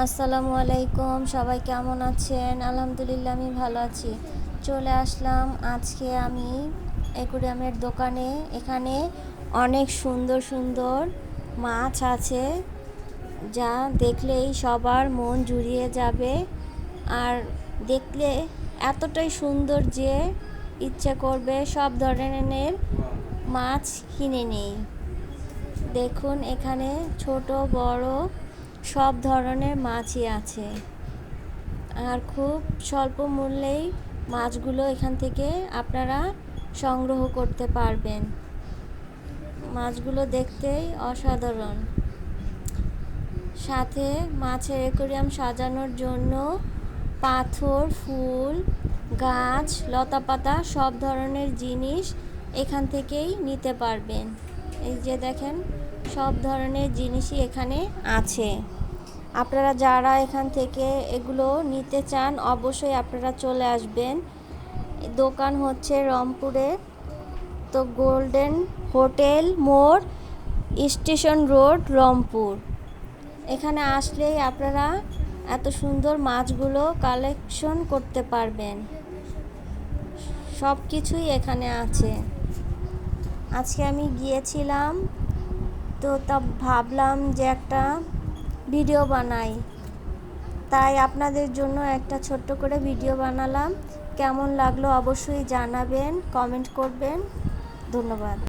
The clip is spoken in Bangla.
আসসালামু আলাইকুম, সবাই কেমন আছেন? আলহামদুলিল্লাহ আমি ভালো আছি। চলে আসলাম আজকে আমি অ্যাকুরিয়ামের দোকানে। এখানে অনেক সুন্দর সুন্দর মাছ আছে, যা দেখলেই সবার মন জুড়িয়ে যাবে। আর দেখলে এতটাই সুন্দর যে ইচ্ছে করবে সব ধরনের মাছ কিনে নেই। দেখুন এখানে ছোট বড় সব ধরনের মাছই আছে, আর খুব স্বল্প মূল্যেই মাছগুলো এখান থেকে আপনারা সংগ্রহ করতে পারবেন। মাছগুলো দেখতেই অসাধারণ। সাথে মাছের অ্যাকুরিয়াম সাজানোর জন্য পাথর, ফুল, গাছ, লতাপাতা সব ধরনের জিনিস এখান থেকেই নিতে পারবেন। এই যে দেখেন, সব ধরনের জিনিসই এখানে আছে। আপনারা যারা এখান থেকে এগুলো নিতে চান অবশ্যই আপনারা চলে আসবেন। দোকান হচ্ছে রংপুরে, তো গোল্ডেন হোটেল মোড়, স্টেশন রোড, রংপুর। এখানে আসলেই আপনারা এত সুন্দর মাছগুলো কালেকশন করতে পারবেন। সব কিছুই এখানে আছে। আজকে আমি গিয়েছিলাম, তো তা ভাবলাম যে একটা ভিডিও বানাই, তাই আপনাদের জন্য একটা ছোট্ট করে ভিডিও বানালাম। কেমন লাগলো অবশ্যই জানাবেন, কমেন্ট করবেন। ধন্যবাদ।